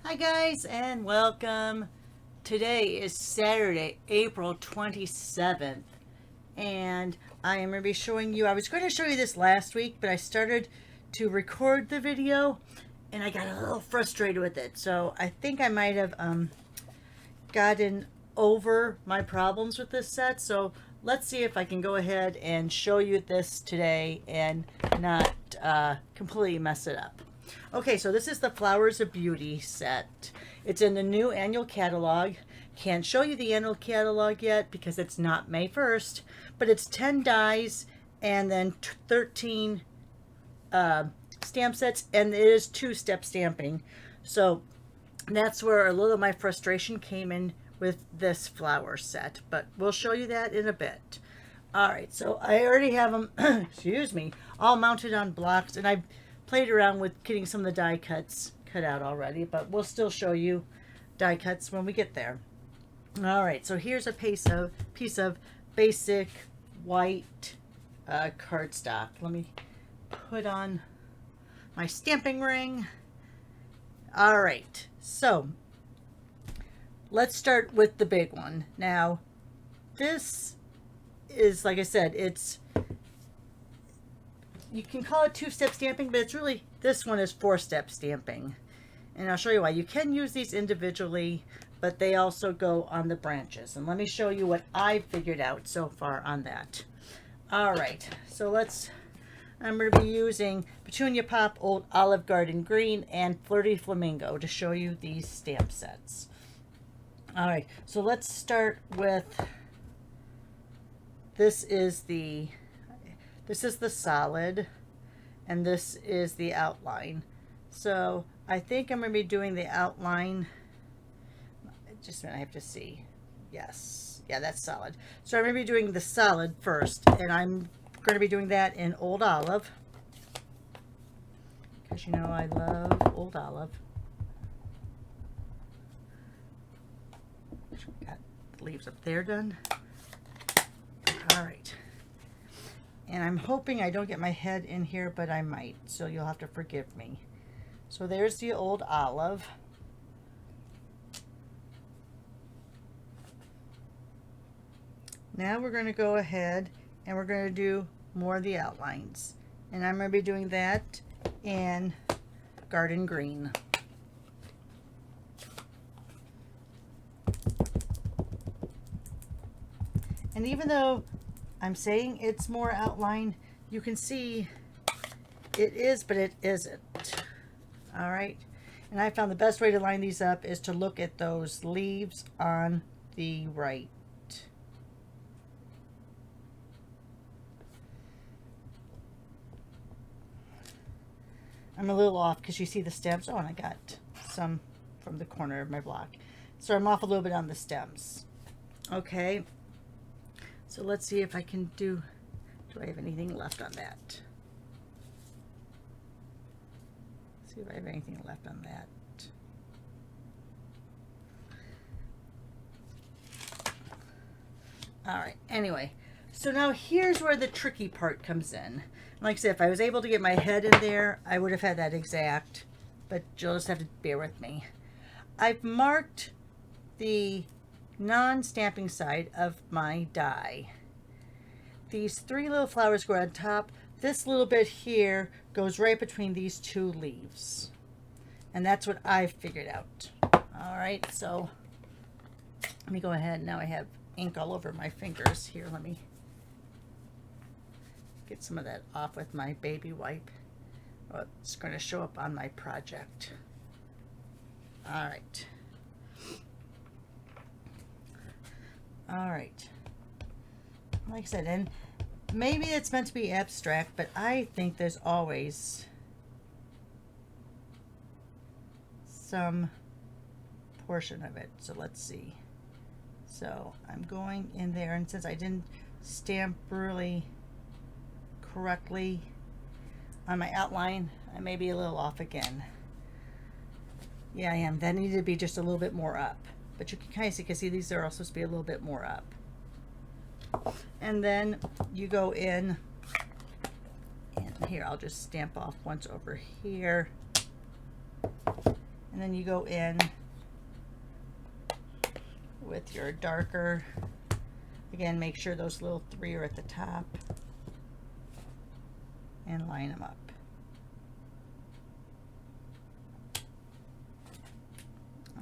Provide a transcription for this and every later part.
Hi guys and welcome. Today is Saturday, April 27th, and I am going to be showing you, I was going to show you this last week, but I started to record the video and I got a little frustrated with it. So I think I might have gotten over my problems with this set. So let's see if I can go ahead and show you this today and not completely mess it up. Okay, so this is the Flowers of Beauty set. It's in the new annual catalog. Can't show you the annual catalog yet because it's not May 1st, but it's 10 dies and then 13 stamp sets, and it is two-step stamping. So that's where a little of my frustration came in with this flower set, but we'll show you that in a bit. All right, so I already have them, excuse me, all mounted on blocks, and I've played around with getting some of the die cuts cut out already, but we'll still show you die cuts when we get there. All right, so here's a piece of basic white cardstock. Let me put on my stamping ring. All right, so let's start with the big one. Now, this is, like I said, you can call it two-step stamping, but it's really, this one is four-step stamping. And I'll show you why. You can use these individually, but they also go on the branches. And let me show you what I've figured out so far on that. All right, so I'm going to be using Petunia Pop, Old Olive Garden Green, and Flirty Flamingo to show you these stamp sets. All right, so let's start with, this is the solid, and this is the outline. So I think I'm going to be doing the outline. Just a minute, I have to see. Yes, yeah, that's solid. So I'm going to be doing the solid first, and I'm going to be doing that in Old Olive, because you know I love Old Olive. Got the leaves up there done. All right. And I'm hoping I don't get my head in here, but I might, so you'll have to forgive me. So there's the Old Olive. Now we're going to go ahead and we're going to do more of the outlines. And I'm going to be doing that in Garden Green. And even though I'm saying it's more outline, you can see it is, but it isn't. All right. And I found the best way to line these up is to look at those leaves on the right. I'm a little off because you see the stems. Oh, and I got some from the corner of my block. So I'm off a little bit on the stems. Okay. So let's see if I can do I have anything left on that? Let's see if I have anything left on that. All right, anyway, so now here's where the tricky part comes in. Like I said, if I was able to get my head in there, I would have had that exact, but you'll just have to bear with me. I've marked the non-stamping side of my die. These three little flowers go on top. This little bit here goes right between these two leaves. And that's what I've figured out. All right, so let me go ahead. Now I have ink all over my fingers here. Let me get some of that off with my baby wipe. Oh, it's going to show up on my project. All right. All right. Like I said, and maybe it's meant to be abstract, but I think there's always some portion of it. So let's see. So I'm going in there, and since I didn't stamp really correctly on my outline, I may be a little off again. Yeah, I am. That needed to be just a little bit more up. But you can kind of see, because see, these are all supposed to be a little bit more up. And then you go in, and here I'll just stamp off once over here, And then you go in with your darker. Again, make sure those little 3 are at the top and line them up.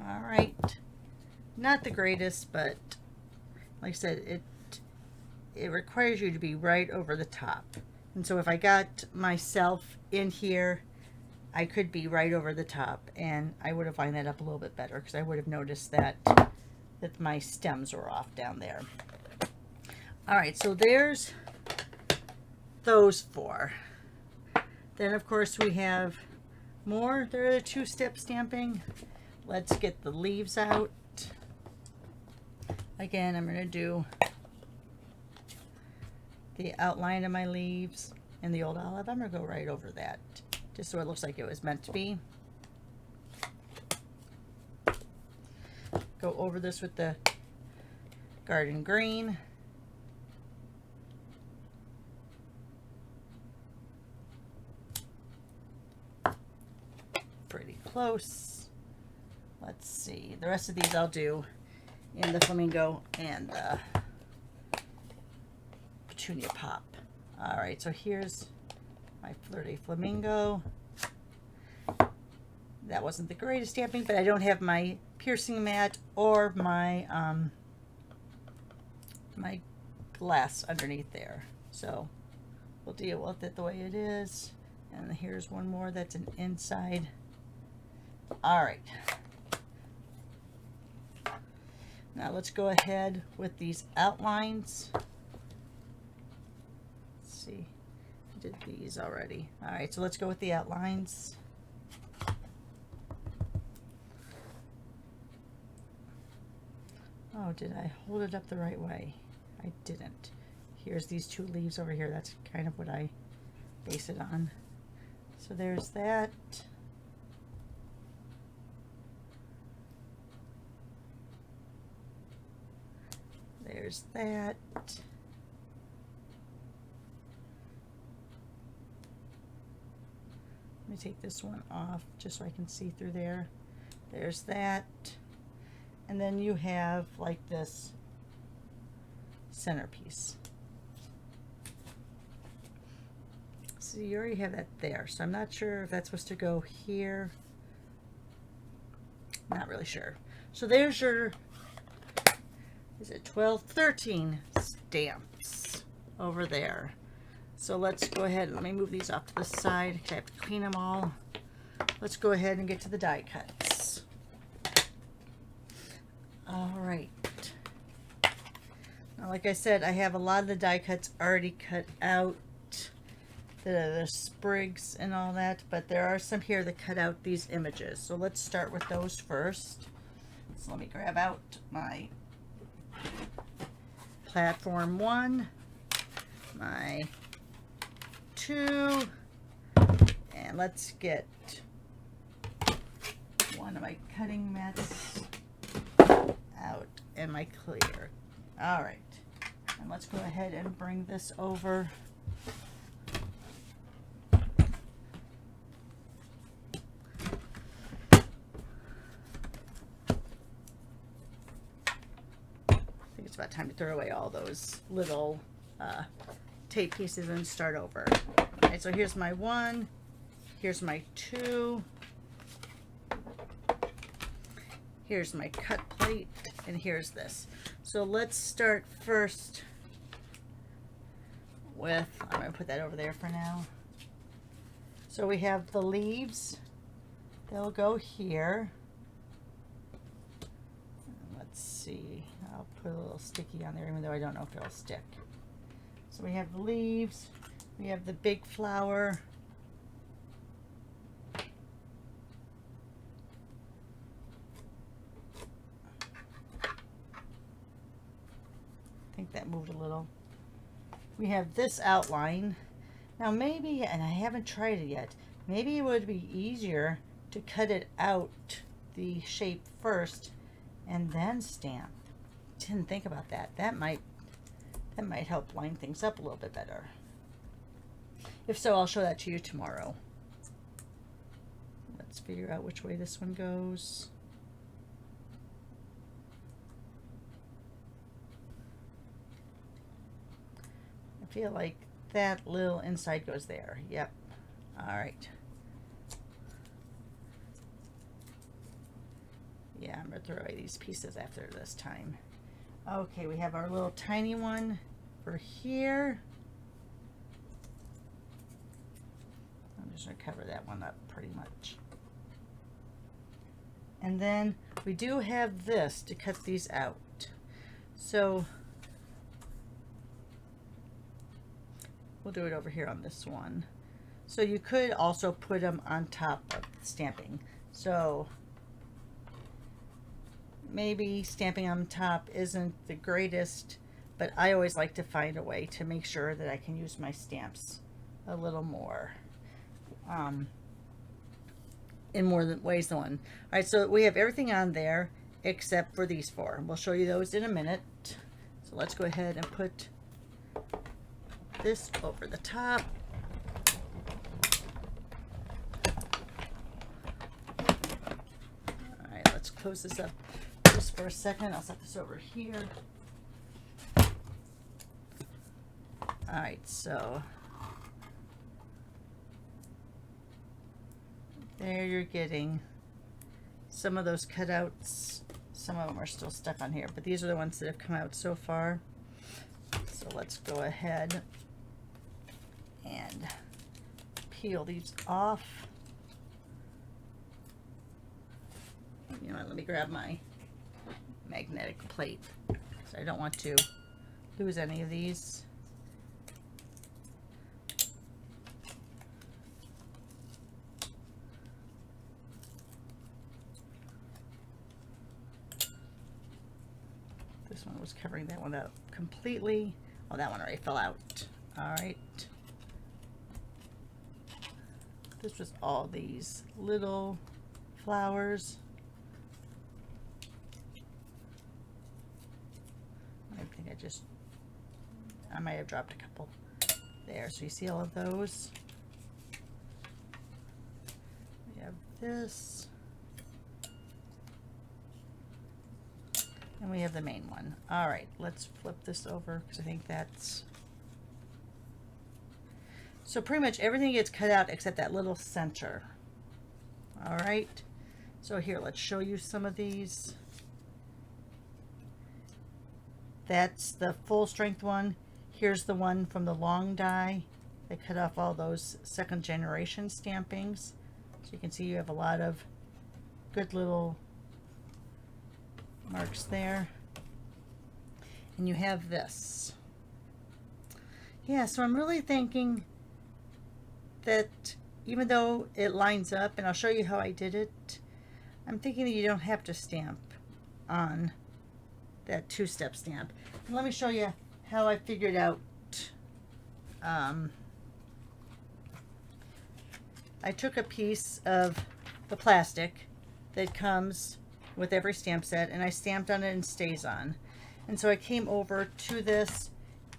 All right, not the greatest, but like I said, it requires you to be right over the top. And so if I got myself in here, I could be right over the top, and I would have lined that up a little bit better because I would have noticed that my stems were off down there. All right, so there's those 4. Then of course we have more. There are 2-step stamping. Let's get the leaves out. Again, I'm going to do the outline of my leaves and the old olive. I'm going to go right over that just so it looks like it was meant to be. Go over this with the garden green. Pretty close. Let's see. The rest of these I'll do in the flamingo and the petunia pop. All right, so here's my flirty flamingo. That wasn't the greatest stamping, but I don't have my piercing mat or my my glass underneath there, so we'll deal with it the way it is. And here's one more that's an inside. All right, now let's go ahead with these outlines. Let's see, I did these already. All right, so let's go with the outlines. Oh, did I hold it up the right way? I didn't. Here's these 2 leaves over here. That's kind of what I base it on. So there's that. There's that. Let me take this one off just so I can see through there. There's that. And then you have like this centerpiece. So you already have that there. So I'm not sure if that's supposed to go here. Not really sure. So there's your, is it 12, 13 stamps over there. So let's go ahead and let me move these off to the side because I have to clean them all. Let's go ahead and get to the die cuts. All right. Now, like I said, I have a lot of the die cuts already cut out, the sprigs and all that, but there are some here that cut out these images. So let's start with those first. So let me grab out my platform 1, my 2, and let's get one of my cutting mats out and my clear. All right, and let's go ahead and bring this over. I think it's about time to throw away all those little tape pieces and start over. All right, so here's my 1, here's my 2, here's my cut plate, and here's this. So let's start first with, I'm going to put that over there for now. So we have the leaves. They'll go here. Let's see. I'll put a little sticky on there even though I don't know if it'll stick. So we have the leaves. We have the big flower. I think that moved a little. We have this outline. Now maybe, and I haven't tried it yet, maybe it would be easier to cut it out, the shape first, and then stamp. Didn't think about that. That might help line things up a little bit better. If so, I'll show that to you tomorrow. Let's let's figure out which way this one goes. I feel like that little inside goes there. Yep. All right. Yeah, I'm going to throw away these pieces after this time. Okay, we have our little tiny one for here. I'm just going to cover that one up pretty much. And then we do have this to cut these out. So we'll do it over here on this one. So you could also put them on top of the stamping. So maybe stamping on top isn't the greatest, but I always like to find a way to make sure that I can use my stamps a little more. In more than ways than one. All right, so we have everything on there except for these four. We'll show you those in a minute. So let's go ahead and put this over the top. All right, let's close this up just for a second. I'll set this over here. All right, so there you're getting some of those cutouts. Some of them are still stuck on here, but these are the ones that have come out so far. So let's go ahead and peel these off. You know what, let me grab my magnetic plate. So I don't want to lose any of these. This one was covering that one up completely. Oh, that one already fell out. All right. This was all these little flowers. I think I might have dropped a couple there. So you see all of those. We have this. And we have the main one. All right, let's flip this over because I think that's... So pretty much everything gets cut out except that little center. All right, so here, let's show you some of these. That's the full strength one. Here's the one from the long die. They cut off all those second generation stampings. So you can see you have a lot of good little marks there. And you have this. Yeah, so I'm really thinking that even though it lines up, and I'll show you how I did it, I'm thinking that you don't have to stamp on that two-step stamp. And let me show you how I figured out. I took a piece of the plastic that comes with every stamp set, and I stamped on it and stays on. And so I came over to this,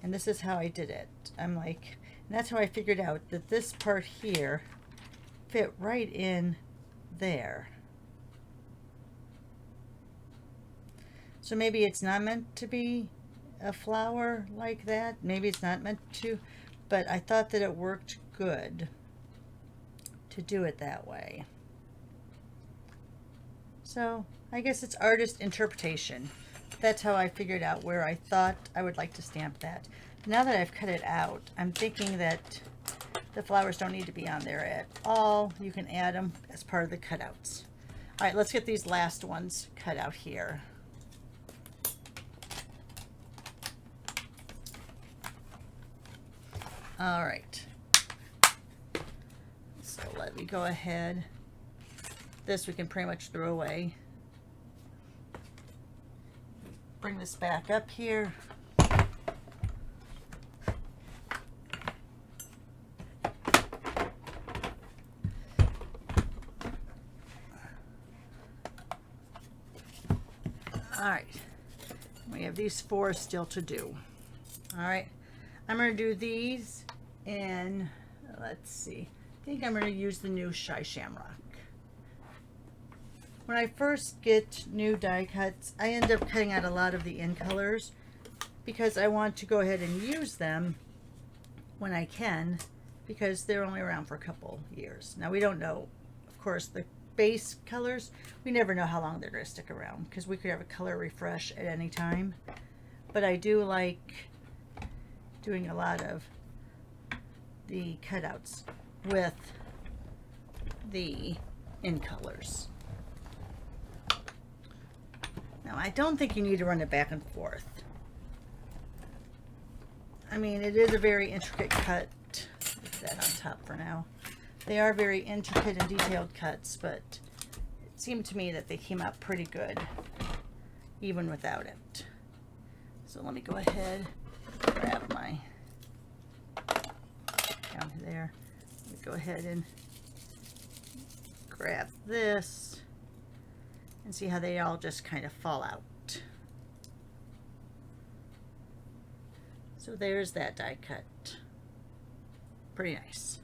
and this is how I did it. I'm like, and that's how I figured out that this part here fit right in there. So maybe it's not meant to be a flower like that. Maybe it's not meant to, but I thought that it worked good to do it that way. So I guess it's artist interpretation. That's how I figured out where I thought I would like to stamp that. Now that I've cut it out, I'm thinking that the flowers don't need to be on there at all. You can add them as part of the cutouts. All right, let's get these last ones cut out here. All right. So let me go ahead. This we can pretty much throw away. Bring this back up here. All right, we have these four still to do. All right, I'm going to do these, and let's see. I think I'm going to use the new Shy Shamrock. when I first get new die cuts, I end up cutting out a lot of the in colors because I want to go ahead and use them when I can, because they're only around for a couple years. Now we don't know, of course, the base colors, we never know how long they're going to stick around because we could have a color refresh at any time. But I do like doing a lot of the cutouts with the in colors. Now I don't think you need to run it back and forth. I mean, it is a very intricate cut. Put that on top for now. They are very intricate and detailed cuts, but it seemed to me that they came out pretty good even without it. So let me go ahead and grab my, down there, let me go ahead and grab this and see how they all just kind of fall out. So there's that die cut. Pretty nice.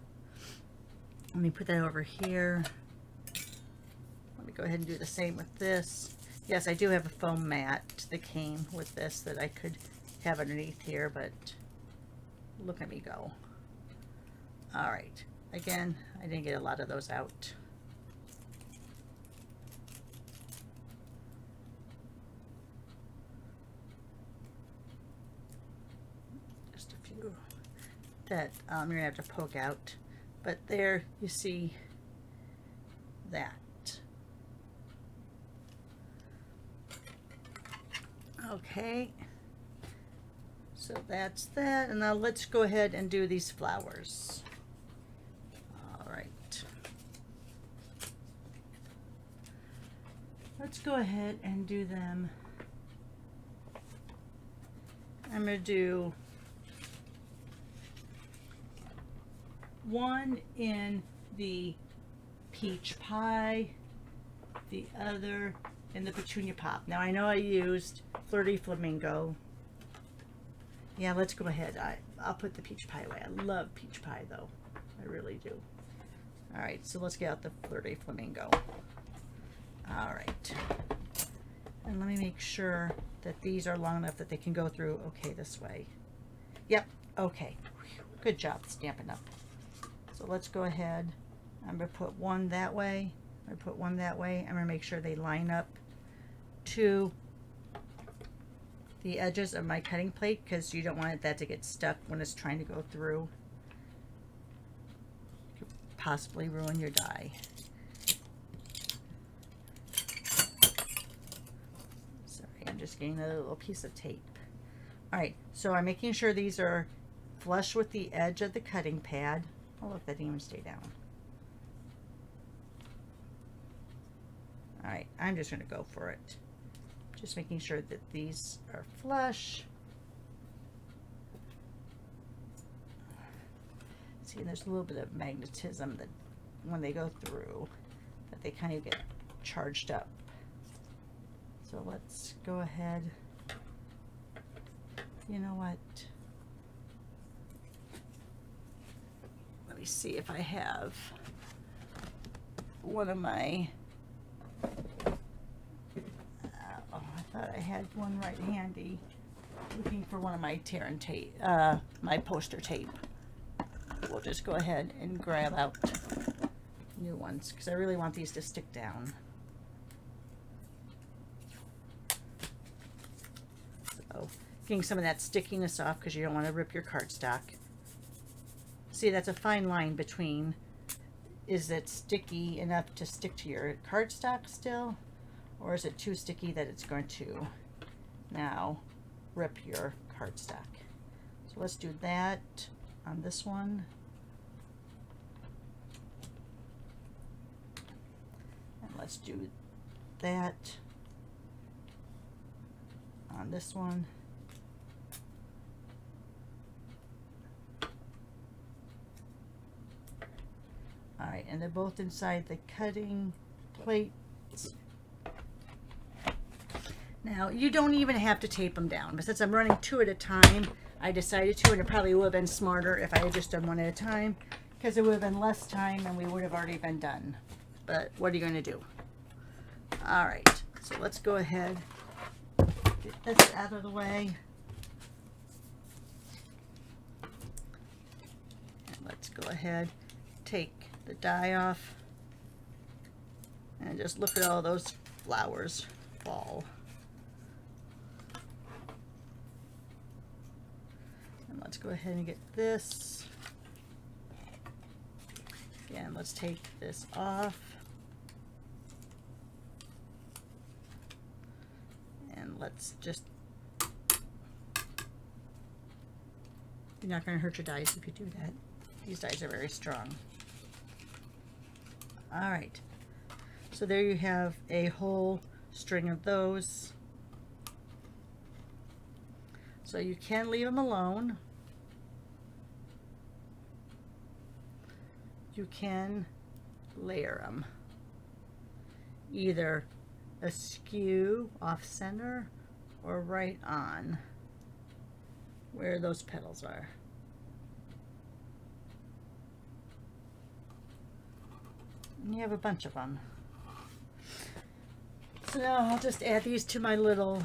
Let me put that over here. Let me go ahead and do the same with this. Yes, I do have a foam mat that came with this that I could have underneath here, but look at me go. All right. Again, I didn't get a lot of those out. Just a few that you're gonna have to poke out, but there you see that. Okay, so that's that, and now let's go ahead and do these flowers. All right, let's go ahead and do them. I'm going to do one in the peach pie, the other in the petunia pop. Now I know I used Flirty Flamingo. Yeah, let's go ahead. I'll put the peach pie away. I love peach pie though. I really do. All right, so let's get out the Flirty Flamingo. All right. And let me make sure that these are long enough that they can go through okay this way. Yep, okay. Good job Stampin' Up. So let's go ahead. I'm going to put one that way. I'm going to put one that way. I'm going to make sure they line up to the edges of my cutting plate because you don't want that to get stuck when it's trying to go through. Could possibly ruin your die. Sorry, I'm just getting a little piece of tape. Alright, so I'm making sure these are flush with the edge of the cutting pad. Oh look, that didn't even stay down. Alright, I'm just going to go for it. Just making sure that these are flush. See, there's a little bit of magnetism that when they go through, that they kind of get charged up. So let's go ahead. You know what? Let me see if I have one of my I thought I had one right handy. Looking for one of my tear and tape, my poster tape. We'll just go ahead and grab out new ones because I really want these to stick down. So, getting some of that stickiness off because you don't want to rip your cardstock. See, that's a fine line between, is it sticky enough to stick to your cardstock still? Or is it too sticky that it's going to now rip your cardstock? So let's do that on this one. And let's do that on this one. All right, and they're both inside the cutting plates. Now, you don't even have to tape them down, but since I'm running two at a time, I decided to, and it probably would have been smarter if I had just done one at a time, because it would have been less time and we would have already been done. But what are you going to do? All right, so let's go ahead, get this out of the way. And let's go ahead, take the die off, and just look at all those flowers fall. And let's go ahead and get this. Again, let's take this off. And let's just, you're not going to hurt your dies if you do that. These dies are very strong. All right, so there you have a whole string of those. So you can leave them alone. You can layer them either askew, off center, or right on where those petals are. And you have a bunch of them. So now I'll just add these to my little,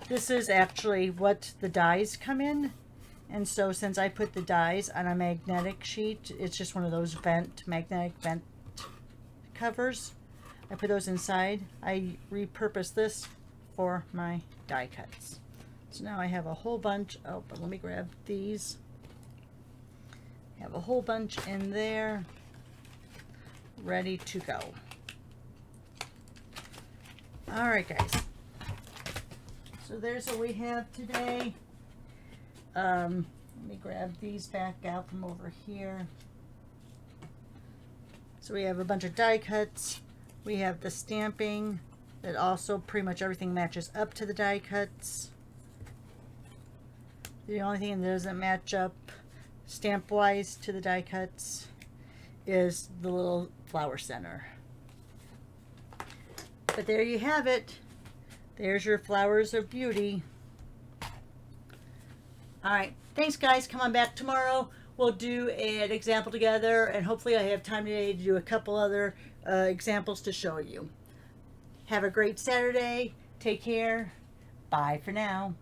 this is actually what the dies come in. And so since I put the dies on a magnetic sheet, it's just one of those magnetic vent covers. I put those inside. I repurpose this for my die cuts. So now I have a whole bunch. Oh, but let me grab these. I have a whole bunch in there, ready to go. All right, guys. So there's what we have today. Let me grab these back out from over here. So we have a bunch of die cuts. We have the stamping that also pretty much everything matches up to the die cuts. The only thing that doesn't match up stamp wise to the die cuts is the little flower center. But there you have it. There's your flowers of beauty. All right, thanks guys. Come on back tomorrow. We'll do an example together, and hopefully I have time today to do a couple other examples to show you. Have a great Saturday. Take care. Bye for now.